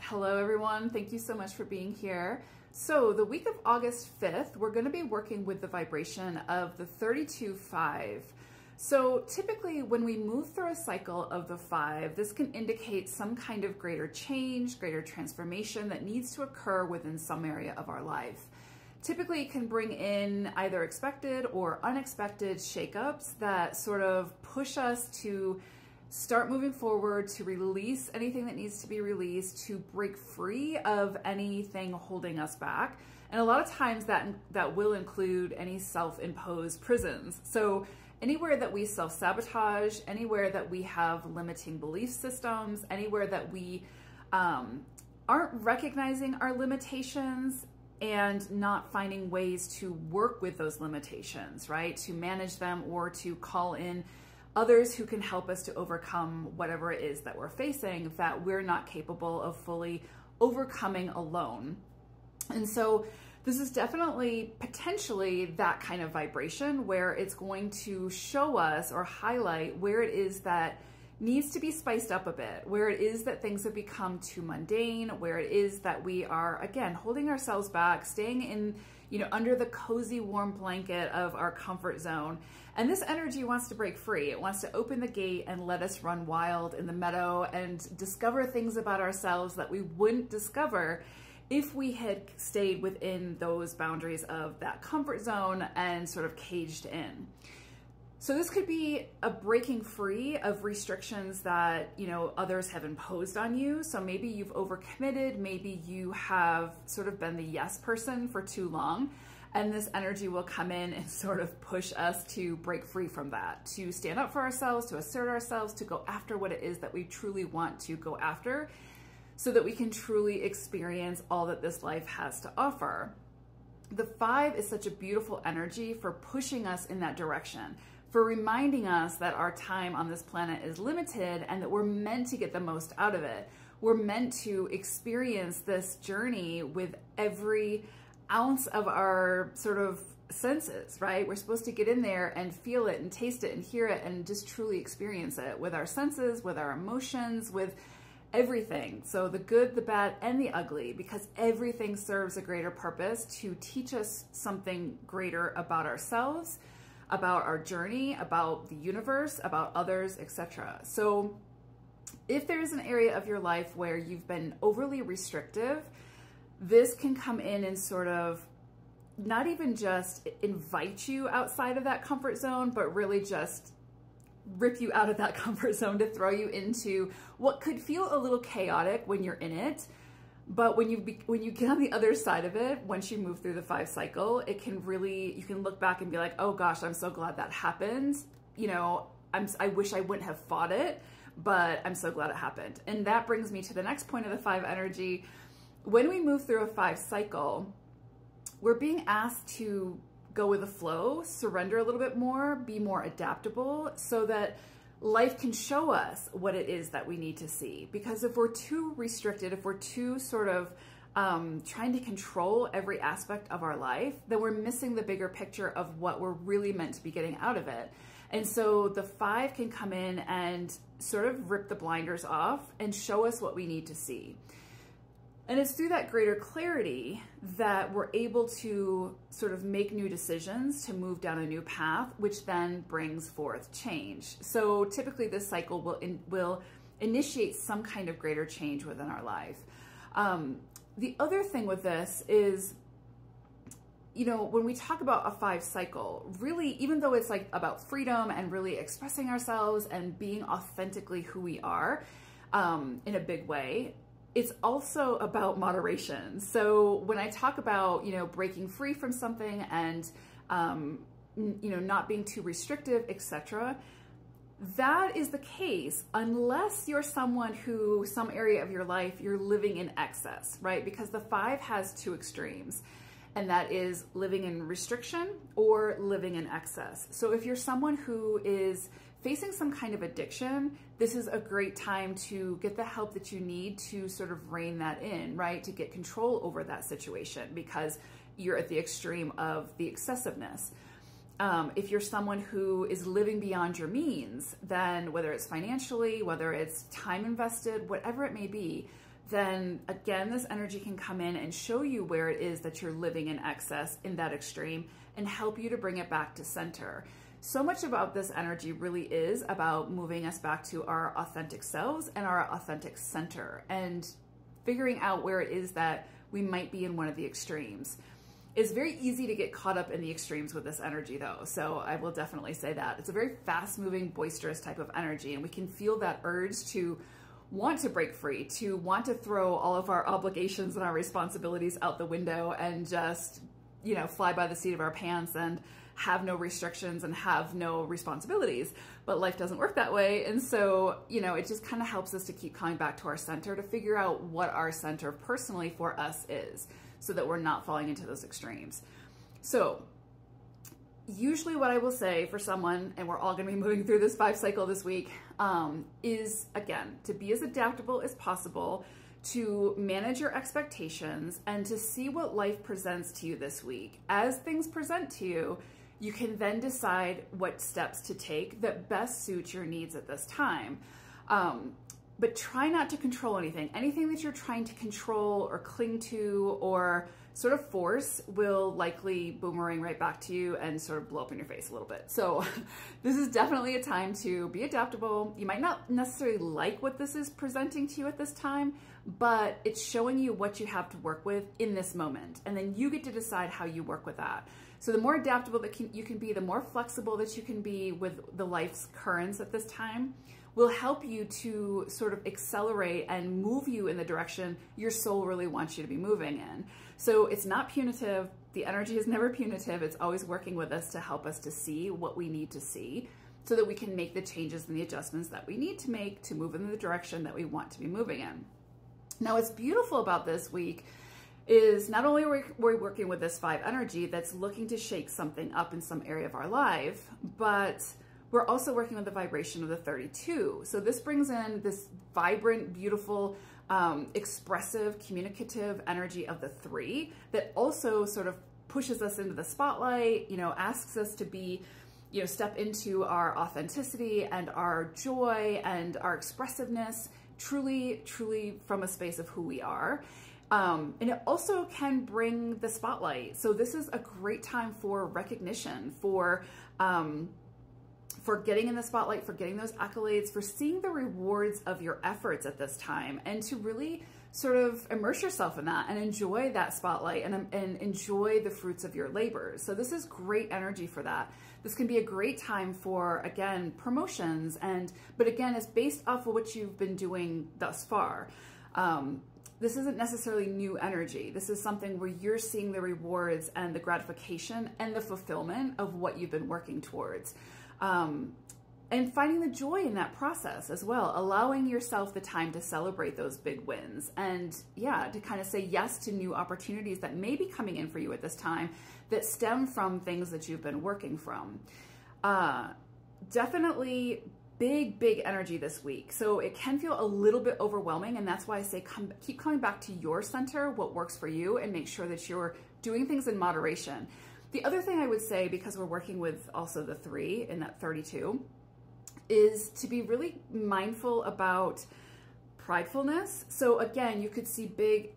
Hello everyone, thank you so much for being here. So the week of August 5th, we're going to be working with the vibration of the 32-5. So typically when we move through a cycle of the 5, this can indicate some kind of greater change, greater transformation that needs to occur within some area of our life. Typically it can bring in either expected or unexpected shakeups that sort of push us to start moving forward, to release anything that needs to be released, to break free of anything holding us back. And a lot of times that will include any self-imposed prisons. So anywhere that we self-sabotage, anywhere that we have limiting belief systems, anywhere that we aren't recognizing our limitations and not finding ways to work with those limitations, right? To manage them or to call in others who can help us to overcome whatever it is that we're facing that we're not capable of fully overcoming alone. And so this is definitely potentially that kind of vibration where it's going to show us or highlight where it is that needs to be spiced up a bit, where it is that things have become too mundane, where it is that we are, again, holding ourselves back, staying in, under the cozy, warm blanket of our comfort zone. And this energy wants to break free. It wants to open the gate and let us run wild in the meadow and discover things about ourselves that we wouldn't discover if we had stayed within those boundaries of that comfort zone and sort of caged in. So this could be a breaking free of restrictions that, others have imposed on you. So maybe you've overcommitted, maybe you have sort of been the yes person for too long, and this energy will come in and sort of push us to break free from that, to stand up for ourselves, to assert ourselves, to go after what it is that we truly want to go after so that we can truly experience all that this life has to offer. The 5 is such a beautiful energy for pushing us in that direction, for reminding us that our time on this planet is limited and that we're meant to get the most out of it. We're meant to experience this journey with every ounce of our sort of senses, right? We're supposed to get in there and feel it and taste it and hear it and just truly experience it with our senses, with our emotions, with everything. So the good, the bad, and the ugly, because everything serves a greater purpose to teach us something greater about ourselves, about our journey, about the universe, about others, etc. So if there's an area of your life where you've been overly restrictive, this can come in and sort of not even just invite you outside of that comfort zone, but really just rip you out of that comfort zone to throw you into what could feel a little chaotic when you're in it. But when you get on the other side of it, once you move through the 5 cycle, it can really, you can look back and be like, oh gosh, I'm so glad that happened. I wish I wouldn't have fought it, but I'm so glad it happened. And that brings me to the next point of the 5 energy. When we move through a 5 cycle, we're being asked to go with the flow, surrender a little bit more, be more adaptable so that life can show us what it is that we need to see. Because if we're too restricted, if we're too sort of trying to control every aspect of our life, then we're missing the bigger picture of what we're really meant to be getting out of it. And so the 5 can come in and sort of rip the blinders off and show us what we need to see. And it's through that greater clarity that we're able to sort of make new decisions to move down a new path, which then brings forth change. So typically this cycle will initiate some kind of greater change within our life. The other thing with this is, when we talk about a 5 cycle, really, even though it's like about freedom and really expressing ourselves and being authentically who we are in a big way, it's also about moderation. So when I talk about, breaking free from something and, not being too restrictive, etc., that is the case unless you're someone who, some area of your life, you're living in excess, right? Because the 5 has 2 extremes, and that is living in restriction or living in excess. So if you're someone who is facing some kind of addiction, this is a great time to get the help that you need to sort of rein that in, right? To get control over that situation because you're at the extreme of the excessiveness. If you're someone who is living beyond your means, then whether it's financially, whether it's time invested, whatever it may be, then again, this energy can come in and show you where it is that you're living in excess in that extreme and help you to bring it back to center. So much about this energy really is about moving us back to our authentic selves and our authentic center and figuring out where it is that we might be in one of the extremes. It's very easy to get caught up in the extremes with this energy though. So I will definitely say that. It's a very fast moving, boisterous type of energy, and we can feel that urge to want to break free, to want to throw all of our obligations and our responsibilities out the window and just, you know, fly by the seat of our pants and have no restrictions and have no responsibilities. But life doesn't work that way. And so, you know, it just kind of helps us to keep coming back to our center, to figure out what our center personally for us is, so that we're not falling into those extremes. So usually what I will say for someone, and we're all going to be moving through this 5 cycle this week, is again, to be as adaptable as possible, to manage your expectations, and to see what life presents to you this week. As things present to you, you can then decide what steps to take that best suit your needs at this time. But try not to control anything. Anything that you're trying to control or cling to or sort of force will likely boomerang right back to you and sort of blow up in your face a little bit. So this is definitely a time to be adaptable. You might not necessarily like what this is presenting to you at this time, but it's showing you what you have to work with in this moment. And then you get to decide how you work with that. So the more adaptable that you can be, the more flexible that you can be with the life's currents at this time, will help you to sort of accelerate and move you in the direction your soul really wants you to be moving in. So it's not punitive. The energy is never punitive. It's always working with us to help us to see what we need to see so that we can make the changes and the adjustments that we need to make to move in the direction that we want to be moving in. Now, what's beautiful about this week is not only are we working with this 5 energy that's looking to shake something up in some area of our life, but we're also working with the vibration of the 32. So this brings in this vibrant, beautiful, expressive, communicative energy of the 3 that also sort of pushes us into the spotlight, you know, asks us to be, you know, step into our authenticity and our joy and our expressiveness, truly, truly from a space of who we are. And it also can bring the spotlight. So this is a great time for recognition, for getting in the spotlight, for getting those accolades, for seeing the rewards of your efforts at this time, and to really sort of immerse yourself in that and enjoy that spotlight and enjoy the fruits of your labors. So this is great energy for that. This can be a great time for, again, promotions, but again, it's based off of what you've been doing thus far. This isn't necessarily new energy. This is something where you're seeing the rewards and the gratification and the fulfillment of what you've been working towards. And finding the joy in that process as well, allowing yourself the time to celebrate those big wins and, yeah, to kind of say yes to new opportunities that may be coming in for you at this time that stem from things that you've been working from. Definitely big energy this week. So it can feel a little bit overwhelming, and that's why I say keep coming back to your center, what works for you, and make sure that you're doing things in moderation. The other thing I would say, because we're working with also the 3 in that 32, is to be really mindful about pridefulness. So again, you could see big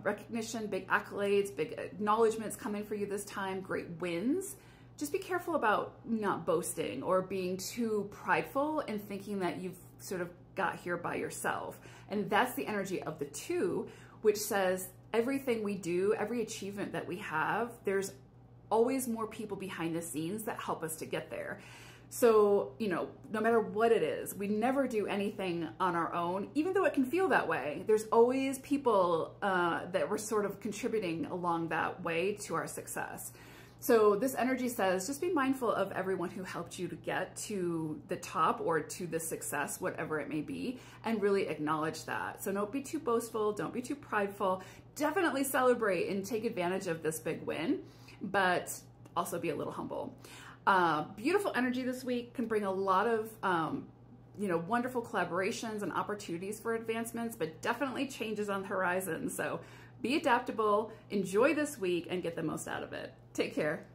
recognition, big accolades, big acknowledgments coming for you this time, great wins. Just be careful about not boasting or being too prideful and thinking that you've sort of got here by yourself. And that's the energy of the 2, which says everything we do, every achievement that we have, there's always more people behind the scenes that help us to get there. So, you know, no matter what it is, we never do anything on our own, even though it can feel that way. There's always people that we're sort of contributing along that way to our success. So this energy says, just be mindful of everyone who helped you to get to the top or to the success, whatever it may be, and really acknowledge that. So don't be too boastful, don't be too prideful. Definitely celebrate and take advantage of this big win, but also be a little humble. Beautiful energy this week can bring a lot of, you know, wonderful collaborations and opportunities for advancements, but definitely changes on the horizon. So be adaptable, enjoy this week, and get the most out of it. Take care.